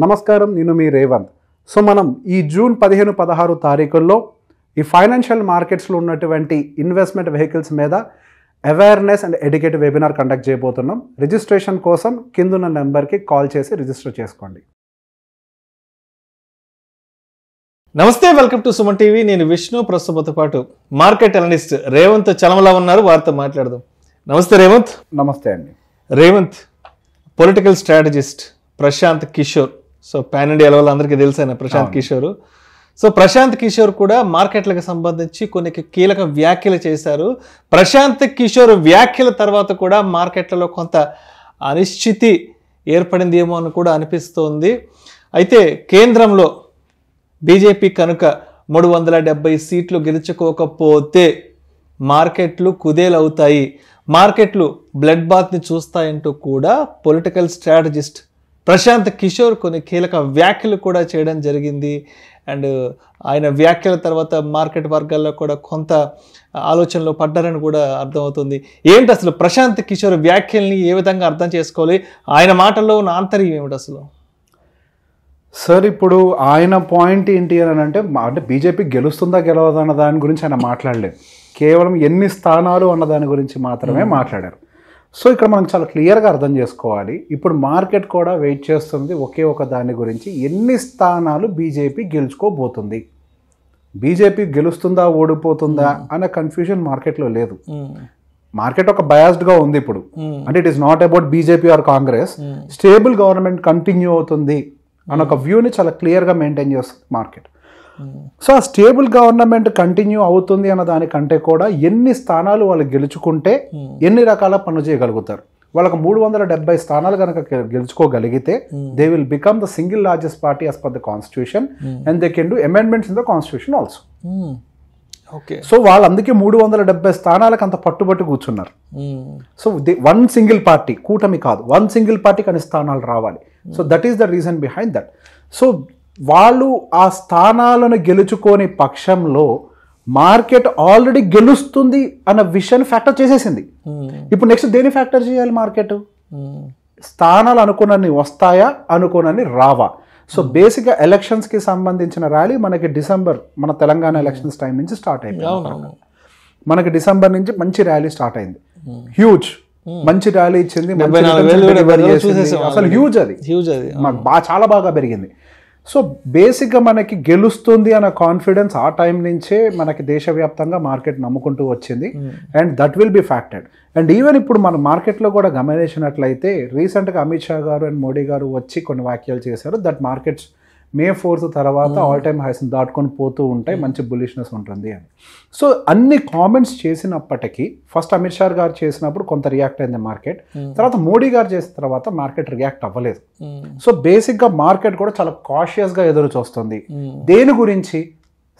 నమస్కారం, నేను మీ రేవంత్. సో మనం ఈ జూన్ 15-16 తారీఖుల్లో ఈ ఫైనాన్షియల్ మార్కెట్స్లో ఉన్నటువంటి ఇన్వెస్ట్మెంట్ వెహికల్స్ మీద awareness and educative webinar conduct చేయబోతున్నాం. రిజిస్ట్రేషన్ కోసం కిందున్న నెంబర్కి కాల్ చేసి రిజిస్టర్ చేసుకోండి. నమస్తే, వెల్కమ్ టు సుమన్ టీవీ. నేను విష్ణు. ప్రస్తుతంతో పాటు మార్కెట్ అనలిస్ట్ రేవంత్ చలమలా ఉన్నారు. వారితో మాట్లాడదాం. నమస్తే రేవంత్. నమస్తే అండి. Revanth political strategist Prashant Kishor. So pan India level అందరికీ తెలుసైన ప్రశాంత్ కిషోర్. సో ప్రశాంత్ కిషోర్ కూడా మార్కెట్లకు సంబంధించి కొన్ని కీలక వ్యాఖ్యలు చేశారు. ప్రశాంత్ కిషోర్ వ్యాఖ్యల తర్వాత కూడా మార్కెట్లలో కొంత అనిశ్చితి ఏర్పడింది ఏమో అని కూడా అనిపిస్తోంది. అయితే కేంద్రంలో బీజేపీ కనుక 370 సీట్లు గెలుచుకోకపోతే మార్కెట్లు కుదేలవుతాయి, మార్కెట్లు బ్లడ్ బాత్ని చూస్తాయంటూ కూడా పొలిటికల్ స్ట్రాటజిస్ట్ ప్రశాంత్ కిషోర్ కొన్ని కీలక వ్యాఖ్యలు కూడా చేయడం జరిగింది. అండ్ ఆయన వ్యాఖ్యల తర్వాత మార్కెట్ వర్గాల్లో కూడా కొంత ఆలోచనలో పడ్డారని కూడా అర్థమవుతుంది. ఏంటి అసలు ప్రశాంత్ కిషోర్ వ్యాఖ్యల్ని ఏ విధంగా అర్థం చేసుకోవాలి? ఆయన మాటల్లో ఉన్న ఆంతర్యం ఏమిటి అసలు? సార్, ఇప్పుడు ఆయన పాయింట్ ఏంటి అని అంటే బీజేపీ గెలుస్తుందా గెలవదా అన్న దాని గురించి ఆయన మాట్లాడలేదు. కేవలం ఎన్ని స్థానాలు అన్న దాని గురించి మాత్రమే మాట్లాడారు. సో ఇక్కడ మనం చాలా క్లియర్గా అర్థం చేసుకోవాలి. ఇప్పుడు మార్కెట్ కూడా వెయిట్ చేస్తుంది ఒకే ఒక దాని గురించి, ఎన్ని స్థానాలు బీజేపీ గెలుచుకోబోతుంది. బీజేపీ గెలుస్తుందా ఓడిపోతుందా అనే కన్ఫ్యూజన్ మార్కెట్లో లేదు. మార్కెట్ ఒక బయాస్డ్గా ఉంది ఇప్పుడు. అంటే it is not about BJP or Congress. Stable government continue అవుతుంది అని ఒక వ్యూని చాలా క్లియర్గా మెయింటైన్ చేస్తుంది మార్కెట్. సో ఆ స్టేబుల్ గవర్నమెంట్ కంటిన్యూ అవుతుంది అన్న దానికంటే కూడా ఎన్ని స్థానాలు వాళ్ళు గెలుచుకుంటే ఎన్ని రకాల పనులు చేయగలుగుతారు. వాళ్ళకి 370 స్థానాలు కనుక గెలుచుకోగలిగితే they will become the single largest party as per the constitution and they can do amendments in the constitution also. So వాళ్ళు అందుకే 370 స్థానాలకు అంత పట్టుబట్టి కూర్చున్నారు. సో వన్ సింగిల్ పార్టీ, కూటమి కాదు, వన్ సింగిల్ పార్టీకి అన్ని స్థానాలు రావాలి. So that is the reason behind that. So వాళ్ళు ఆ స్థానాలను గెలుచుకోని పక్షంలో మార్కెట్ ఆల్రెడీ గెలుస్తుంది అన్న విషయాన్ని ఫ్యాక్టర్ చేసేసింది. ఇప్పుడు నెక్స్ట్ దేని ఫ్యాక్టర్ చేయాలి? మార్కెట్ స్థానాలు అనుకున్నన్ని వస్తాయా, అనుకున్నన్ని రావా? సో బేసిక్గా ఎలక్షన్స్కి సంబంధించిన ర్యాలీ మనకి డిసెంబర్, మన తెలంగాణ ఎలక్షన్స్ టైం నుంచి స్టార్ట్ అయిపోయింది. మనకి డిసెంబర్ నుంచి మంచి ర్యాలీ స్టార్ట్ అయింది. హ్యూజ్ మంచి ర్యాలీ ఇచ్చింది, అసలు హ్యూజ్. అది మాకు చాలా బాగా పెరిగింది. సో బేసిక్గా మనకి గెలుస్తుంది అన్న కాన్ఫిడెన్స్ ఆ టైం నుంచే మనకి దేశవ్యాప్తంగా మార్కెట్ నమ్ముకుంటూ వచ్చింది. And that will be factored. And even ఇప్పుడు మన మార్కెట్లో కూడా గమనించినట్లయితే రీసెంట్గా అమిత్ షా గారు అండ్ మోడీ గారు వచ్చి కొన్ని వ్యాఖ్యలు చేశారు. దట్ మార్కెట్స్ May 4th తర్వాత ఆల్ టైమ్ హైస్ దాటుకొని పోతూ ఉంటాయి, మంచి బులిష్నెస్ ఉంటుంది అని. సో అన్ని కామెంట్స్ చేసినప్పటికీ ఫస్ట్ అమిత్ షా గారు చేసినప్పుడు కొంత రియాక్ట్ అయింది మార్కెట్. తర్వాత మోడీ గారు చేసిన తర్వాత మార్కెట్ రియాక్ట్ అవ్వలేదు. సో బేసిక్గా మార్కెట్ కూడా చాలా కాషియస్గా ఎదురు చూస్తుంది. దేని గురించి?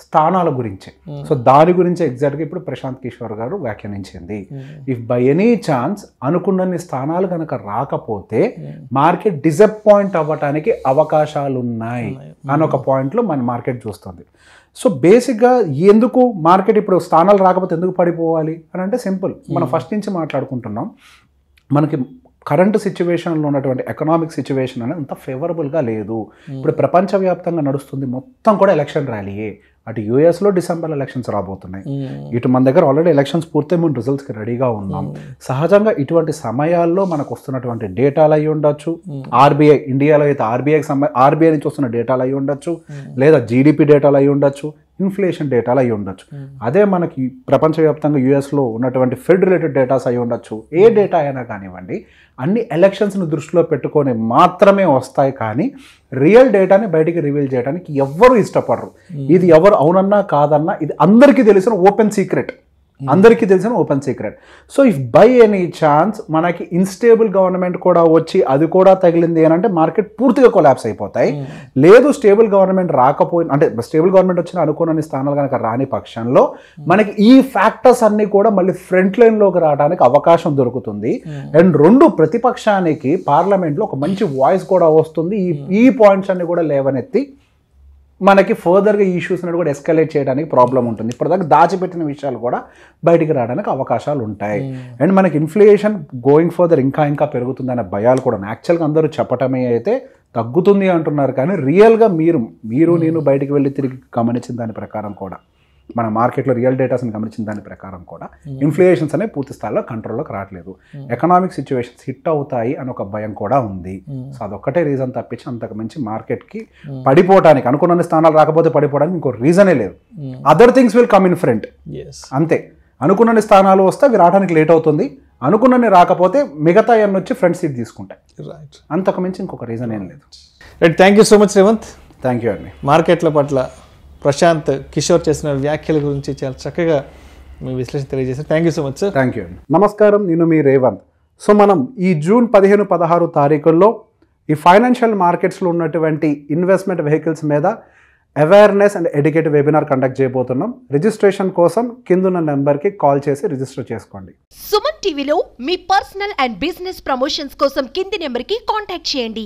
స్థానాల గురించి. సో దాని గురించి ఎగ్జాక్ట్గా ఇప్పుడు ప్రశాంత్ కిషోర్ గారు వ్యాఖ్యానించింది. ఇఫ్ బై ఎనీ ఛాన్స్ అనుకున్నన్ని స్థానాలు కనుక రాకపోతే మార్కెట్ డిసప్పాయింట్ అవ్వటానికి అవకాశాలు ఉన్నాయి అని ఒక పాయింట్లో మన మార్కెట్ చూస్తుంది. సో బేసిక్గా ఎందుకు మార్కెట్ ఇప్పుడు స్థానాలు రాకపోతే ఎందుకు పడిపోవాలి అని అంటే సింపుల్. మనం ఫస్ట్ నుంచి మాట్లాడుకుంటున్నాం. మనకి కరెంట్ సిచ్యువేషన్లో ఉన్నటువంటి ఎకనామిక్ సిచ్యువేషన్ అనేది అంత ఫేవరబుల్గా లేదు. ఇప్పుడు ప్రపంచవ్యాప్తంగా నడుస్తుంది మొత్తం కూడా ఎలక్షన్ ర్యాలీయే. అటు యూఎస్లో డిసెంబర్ ఎలక్షన్స్ రాబోతున్నాయి, ఇటు మన దగ్గర ఆల్రెడీ ఎలక్షన్స్ పూర్తి ముందు రిజల్ట్స్కి రెడీగా ఉన్నాం. సహజంగా ఇటువంటి సమయాల్లో మనకు వస్తున్నటువంటి డేటాలు అయి ఉండొచ్చు, ఆర్బీఐ ఇండియాలో అయితే ఆర్బీఐ నుంచి వస్తున్న డేటాలు అయి ఉండొచ్చు, లేదా జీడిపి డేటాలు అయి ఉండొచ్చు, ఇన్ఫ్లేషన్ డేటాలు అయి ఉండొచ్చు. అదే మనకి ప్రపంచవ్యాప్తంగా యూఎస్లో ఉన్నటువంటి ఫెడ్ రిలేటెడ్ డేటాస్ అయి ఉండొచ్చు. ఏ డేటా అయినా కానివ్వండి, అన్ని ఎలక్షన్స్ని దృష్టిలో పెట్టుకొని మాత్రమే వస్తాయి. కానీ రియల్ డేటాని బయటికి రివీల్ చేయడానికి ఎవ్వరూ ఇష్టపడరు. ఇది ఎవరు అవునన్నా కాదన్నా ఇది అందరికీ తెలిసిన open secret. So if by any chance మనకి ఇన్స్టేబుల్ గవర్నమెంట్ కూడా వచ్చి అది కూడా తగిలింది అని అంటే మార్కెట్ పూర్తిగా కొలాప్స్ అయిపోతాయి. లేదు స్టేబుల్ గవర్నమెంట్ రాకపోయినా, అంటే స్టేబుల్ గవర్నమెంట్ వచ్చిన అనుకున్న స్థానాలు కనుక రాని పక్షంలో మనకి ఈ ఫ్యాక్టర్స్ అన్ని కూడా మళ్ళీ ఫ్రంట్ లైన్లోకి రావడానికి అవకాశం దొరుకుతుంది. అండ్ రెండు ప్రతిపక్షానికి పార్లమెంట్లో ఒక మంచి వాయిస్ కూడా వస్తుంది. ఈ పాయింట్స్ అన్ని కూడా లేవనెత్తి మనకి ఫర్దర్గా ఈ ఇష్యూస్ అనేది కూడా ఎస్కలేట్ చేయడానికి ప్రాబ్లం ఉంటుంది. ఇప్పటిదాకా దాచిపెట్టిన విషయాలు కూడా బయటికి రావడానికి అవకాశాలు ఉంటాయి. అండ్ మనకి ఇన్ఫ్లేషన్ గోయింగ్ ఫర్దర్ ఇంకా పెరుగుతుందనే భయాలు కూడా యాక్చువల్గా అందరూ చెప్పటమే అయితే తగ్గుతుంది అంటున్నారు, కానీ రియల్గా మీరు నేను బయటికి వెళ్ళి తిరిగి గమనించిన దాని ప్రకారం కూడా, మన మార్కెట్లో రియల్ డేటాస్ని గమనించిన దాని ప్రకారం కూడా ఇన్ఫ్లేషన్స్ అనేవి పూర్తి స్థాయిలో కంట్రోల్లోకి రావట్లేదు. ఎకనామిక్ సిచ్యువేషన్స్ హిట్ అవుతాయి అని ఒక భయం కూడా ఉంది. సో అదొక్కటే రీజన్ తప్పించి అంతకు మించి మార్కెట్కి పడిపోవడానికి, అనుకున్న స్థానాలు రాకపోతే పడిపోవడానికి ఇంకో రీజనే లేదు. Other things will come in front, అంతే. అనుకున్న స్థానాలు వస్తే అవి రావడానికి లేట్ అవుతుంది, అనుకున్నని రాకపోతే మిగతా ఎన్ని వచ్చి ఫ్రంట్ సీట్ తీసుకుంటాయి. అంతకు మించి ఇంకొక రీజన్ ఏం లేదు. Right, thank you so much Revanth. Thank you అండి. మార్కెట్ల పట్ల ప్రశాంత్ కిషోర్ చేసిన వ్యాఖ్యల గురించి చాలా చక్కగా మీ విశ్లేషణ తెలియజేశారు. Thank you so much sir. Thank you అండి. నమస్కారం, నేను మీ రేవంత్. సో మనం ఈ జూన్ 15-16 తారీఖుల్లో ఈ ఫైనాన్షియల్ మార్కెట్స్లో ఉన్నటువంటి ఇన్వెస్ట్మెంట్ వెహికల్స్ మీద awareness and educative webinar conduct చేయబోతున్నాం. రిజిస్ట్రేషన్ కోసం కిందున్న నెంబర్కి కాల్ చేసి రిజిస్టర్ చేసుకోండి. సుమన్ టీవీలో మీ పర్సనల్ అండ్ బిజినెస్ ప్రమోషన్స్ కోసం కింది నెంబర్కి కాంటాక్ట్ చేయండి.